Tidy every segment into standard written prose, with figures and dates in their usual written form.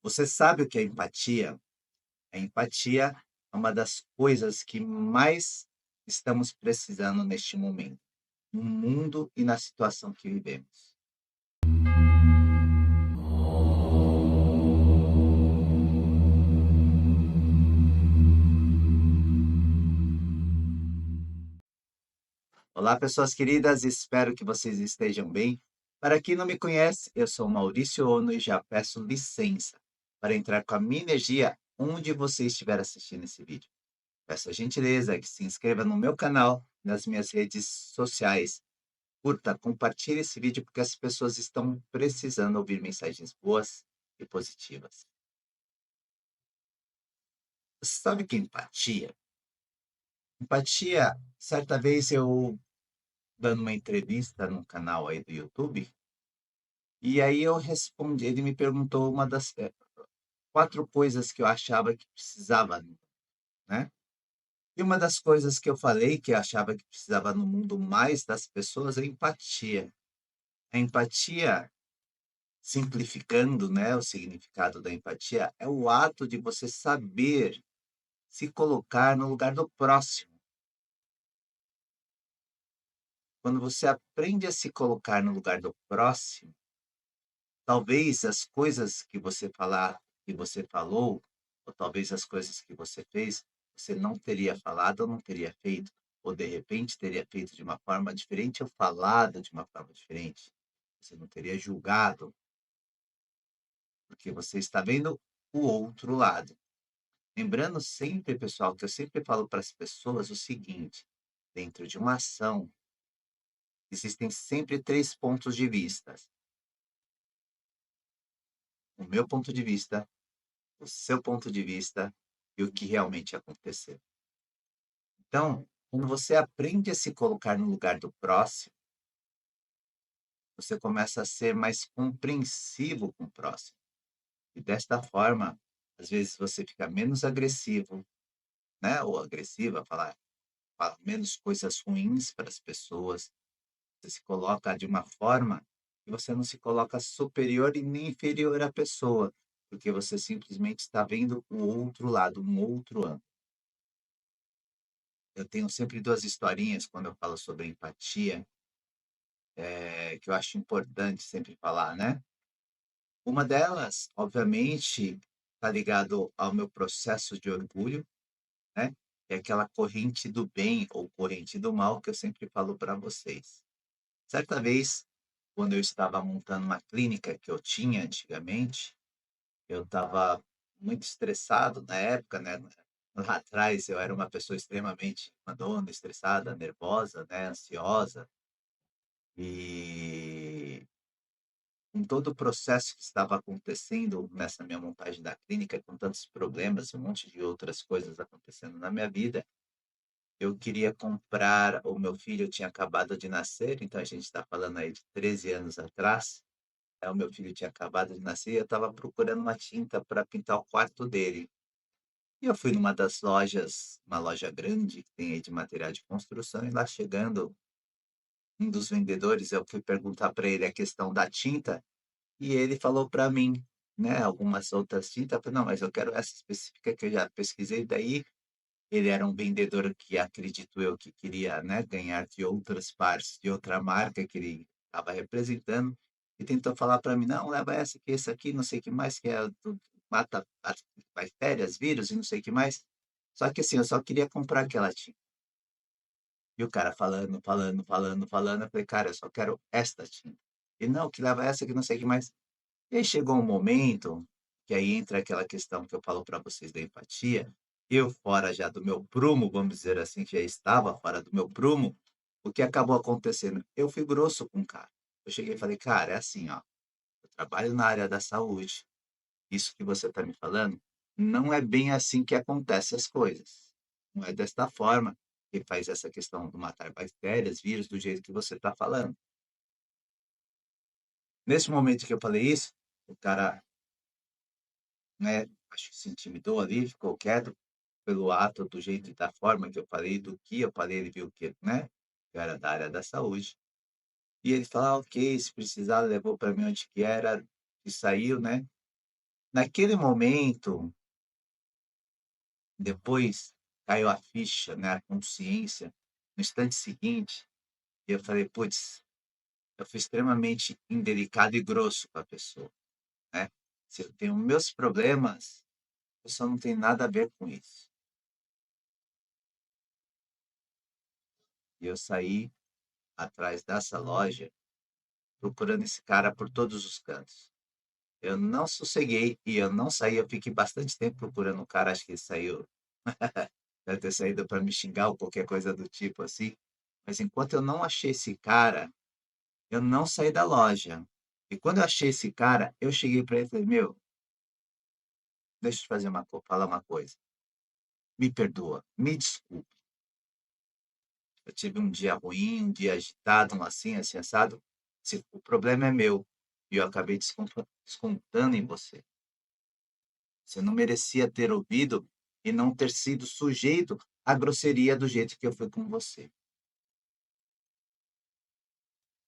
Você sabe o que é empatia? A empatia é uma das coisas que mais estamos precisando neste momento, no mundo e na situação que vivemos. Olá, pessoas queridas, espero que vocês estejam bem. Para quem não me conhece, eu sou Maurício Ono e já peço licença para entrar com a minha energia onde você estiver assistindo esse vídeo. Peço a gentileza que se inscreva no meu canal, nas minhas redes sociais. Curta, compartilhe esse vídeo porque as pessoas estão precisando ouvir mensagens boas e positivas. Você sabe o que é empatia? Empatia, certa vez eu dando uma entrevista num canal aí do YouTube, e aí eu respondi, ele me perguntou uma das 4 coisas que eu achava que precisava, né. E uma das coisas que eu falei que eu achava que precisava no mundo mais das pessoas é empatia. A empatia, simplificando, né, o significado da empatia, é o ato de você saber se colocar no lugar do próximo. Quando você aprende a se colocar no lugar do próximo, talvez as coisas que você falou, ou talvez as coisas que você fez, você não teria falado ou não teria feito, ou de repente teria feito de uma forma diferente ou falado de uma forma diferente. Você não teria julgado, porque você está vendo o outro lado. Lembrando sempre, pessoal, que eu sempre falo para as pessoas o seguinte: dentro de uma ação, existem sempre 3 pontos de vista. O meu ponto de vista, o seu ponto de vista e o que realmente aconteceu. Então, quando você aprende a se colocar no lugar do próximo, você começa a ser mais compreensivo com o próximo. E desta forma, às vezes você fica menos agressivo, né, ou agressiva, fala menos coisas ruins para as pessoas. Você se coloca de uma forma que você não se coloca superior e nem inferior à pessoa, porque você simplesmente está vendo o outro lado, um outro ângulo. Eu tenho sempre 2 historinhas quando eu falo sobre empatia, que eu acho importante sempre falar, né. Uma delas, obviamente, está ligado ao meu processo de orgulho, né, é aquela corrente do bem ou corrente do mal que eu sempre falo para vocês. Certa vez, quando eu estava montando uma clínica que eu tinha antigamente, eu estava muito estressado na época, né, lá atrás eu era uma pessoa extremamente mandona, estressada, nervosa, né, ansiosa, e com todo o processo que estava acontecendo nessa minha montagem da clínica, com tantos problemas e um monte de outras coisas acontecendo na minha vida, eu queria comprar o meu filho tinha acabado de nascer, então a gente está falando aí de 13 anos atrás, o meu filho tinha acabado de nascer e eu estava procurando uma tinta para pintar o quarto dele. E eu fui numa das lojas, uma loja grande que tem aí de material de construção, e lá chegando, um dos vendedores, eu fui perguntar para ele a questão da tinta, e ele falou para mim, né, algumas outras tintas, eu falei: "Não, mas eu quero essa específica que eu já pesquisei", daí ele era um vendedor que acredito eu que queria, né, ganhar de outras partes, de outra marca que ele estava representando, e tentou falar para mim: "Não, leva essa que esse aqui não sei o que mais, que é do mata as bactérias, vírus e não sei o que mais". Só que assim, eu só queria comprar aquela tinta. E o cara falando, falando, falando, falando, eu falei: "Cara, eu só quero esta tinta". E "Não, que leva essa que não sei o que mais". E aí chegou um momento, que aí entra aquela questão que eu falo para vocês da empatia, eu fora já do meu prumo, vamos dizer assim, que já estava fora do meu prumo, o que acabou acontecendo? Eu fui grosso com o cara. Eu cheguei e falei: "Cara, é assim, ó, eu trabalho na área da saúde, isso que você está me falando, não é bem assim que acontece as coisas. Não é desta forma que faz essa questão do matar bactérias, vírus, do jeito que você está falando". Nesse momento que eu falei isso, o cara, né, acho que se intimidou ali, ficou quieto pelo ato, do jeito e da forma que eu falei, do que eu falei, ele viu que, né, eu era da área da saúde. E ele falou: "Ah, ok, se precisar", levou para mim onde que era e saiu, né. naquele momento, depois caiu a ficha, né, a consciência, no instante seguinte, e eu falei: "Puts, eu fui extremamente indelicado e grosso com a pessoa, né. Se eu tenho meus problemas, a pessoa não tem nada a ver com isso". E eu saí atrás dessa loja, procurando esse cara por todos os cantos. Eu não sosseguei e eu não saí, eu fiquei bastante tempo procurando o cara, acho que ele saiu deve ter saído para me xingar ou qualquer coisa do tipo assim, mas enquanto eu não achei esse cara, eu não saí da loja. E quando eu achei esse cara, eu cheguei para ele e falei: "Meu, deixa eu te falar uma coisa, me perdoa, me desculpe, eu tive um dia ruim, um dia agitado, um assim assado, se o problema é meu, e eu acabei descontando em você. Você não merecia ter ouvido e não ter sido sujeito à grosseria do jeito que eu fui com você".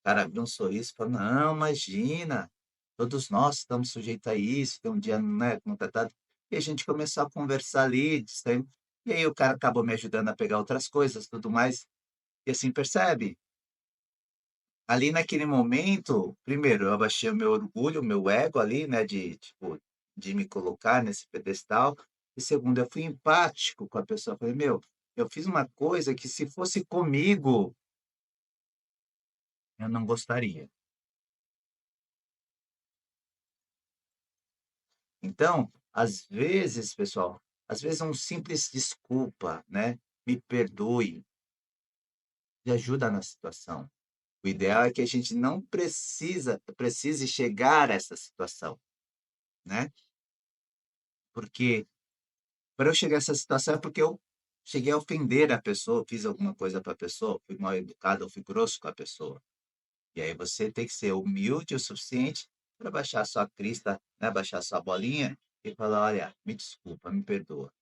O cara abriu um sorriso e falou: "Não, imagina, todos nós estamos sujeitos a isso, tem um dia, né, contratado". E a gente começou a conversar ali, distraímos, e aí o cara acabou me ajudando a pegar outras coisas, tudo mais, e assim, percebe? Ali naquele momento, primeiro, eu abaixei o meu orgulho, o meu ego ali, né, de, tipo, de me colocar nesse pedestal, e segundo, eu fui empático com a pessoa, falei: "Meu, eu fiz uma coisa que se fosse comigo, eu não gostaria". Então, às vezes, pessoal, às vezes um simples desculpa, né, "me perdoe", já ajuda na situação. O ideal é que a gente não precise chegar a essa situação, né, porque para eu chegar a essa situação é porque eu cheguei a ofender a pessoa, fiz alguma coisa para a pessoa, fui mal educado ou fui grosso com a pessoa. E aí você tem que ser humilde o suficiente para baixar sua crista, né, baixar sua bolinha e falar: "Olha, me desculpa, me perdoa".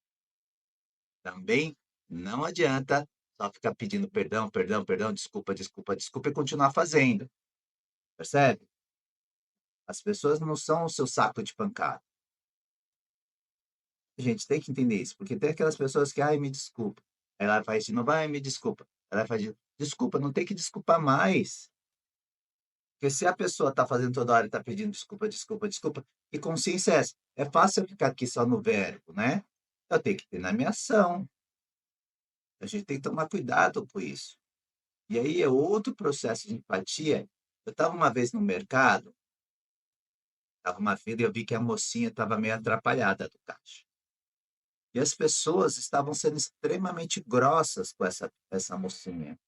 Também não adianta só ficar pedindo perdão, perdão, perdão, desculpa, desculpa, desculpa e continuar fazendo, percebe? As pessoas não são o seu saco de pancada. A gente tem que entender isso, porque tem aquelas pessoas que: "Ai, me desculpa". Aí ela faz de novo: "Ai, me desculpa". Ela faz de desculpa, não tem que desculpar mais, porque se a pessoa está fazendo toda hora e está pedindo desculpa, desculpa, desculpa, que consciência é essa? É fácil eu ficar aqui só no verbo, né, eu tenho que ter na minha ação, a gente tem que tomar cuidado com isso. E aí é outro processo de empatia. Eu estava uma vez no mercado, estava uma fila e eu vi que a mocinha estava meio atrapalhada do caixa. E as pessoas estavam sendo extremamente grossas com essa mocinha.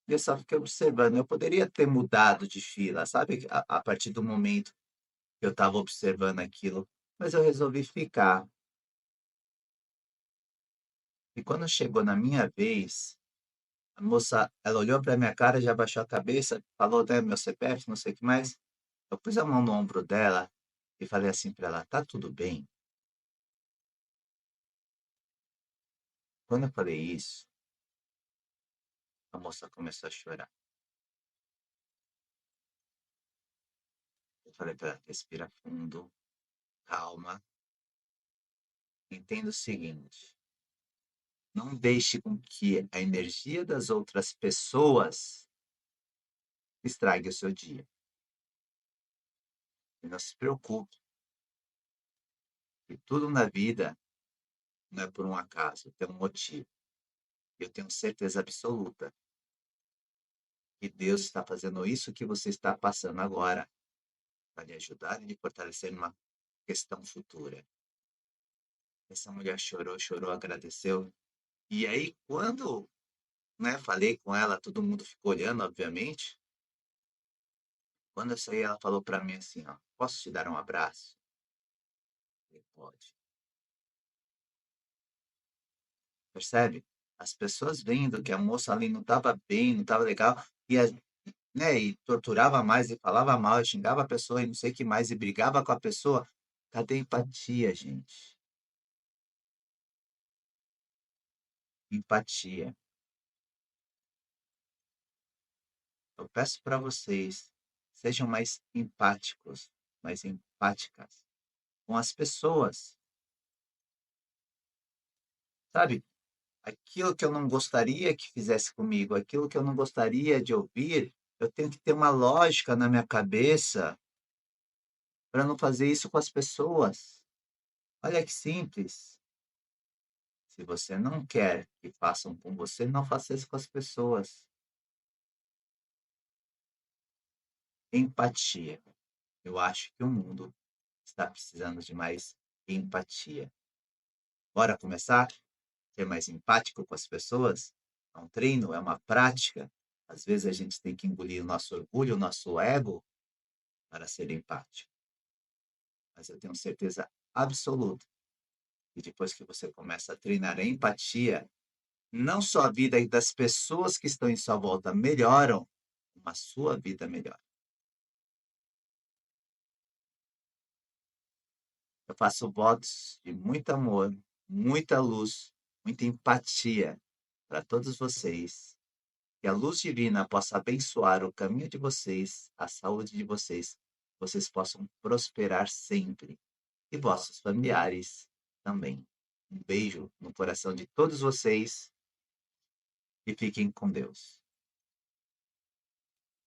E eu só fiquei observando, eu poderia ter mudado de fila, sabe, a partir do momento que eu estava observando aquilo, mas eu resolvi ficar. E quando chegou na minha vez, a moça, ela olhou para minha cara, já baixou a cabeça, falou, né, meu CPF, não sei o que mais. Eu pus a mão no ombro dela e falei assim para ela: "Tá tudo bem?". Quando eu falei isso, a moça começou a chorar. Eu falei para ela: "Respira fundo, calma, entenda o seguinte, não deixe com que a energia das outras pessoas estrague o seu dia. E não se preocupe, que tudo na vida não é por um acaso, tem um motivo. Eu tenho certeza absoluta que Deus está fazendo isso que você está passando agora para lhe ajudar e lhe fortalecer numa questão futura". Essa mulher chorou, chorou, agradeceu. E aí quando, né, falei com ela, todo mundo ficou olhando, obviamente. Quando eu saí, ela falou para mim assim, ó: "Posso te dar um abraço?". Eu falei: "Pode". Percebe? As pessoas vendo que a moça ali não estava bem, não estava legal, e a né, e torturava mais, e falava mal, e xingava a pessoa, e não sei o que mais, e brigava com a pessoa. Cadê a empatia, gente? Empatia. Eu peço para vocês, sejam mais empáticos, mais empáticas. com as pessoas, sabe? Aquilo que eu não gostaria que fizesse comigo, aquilo que eu não gostaria de ouvir, eu tenho que ter uma lógica na minha cabeça para não fazer isso com as pessoas. Olha que simples. Se você não quer que façam com você, não faça isso com as pessoas. Empatia. Eu acho que o mundo está precisando de mais empatia. Bora começar? Ser mais empático com as pessoas? É um treino, é uma prática. Às vezes a gente tem que engolir o nosso orgulho, o nosso ego, para ser empático. Mas eu tenho certeza absoluta que depois que você começa a treinar a empatia, não só a vida das pessoas que estão em sua volta melhoram, como a sua vida melhora. Eu faço votos de muito amor, muita luz, muita empatia para todos vocês. Que a luz divina possa abençoar o caminho de vocês, a saúde de vocês, vocês possam prosperar sempre. E vossos familiares também. Um beijo no coração de todos vocês e fiquem com Deus.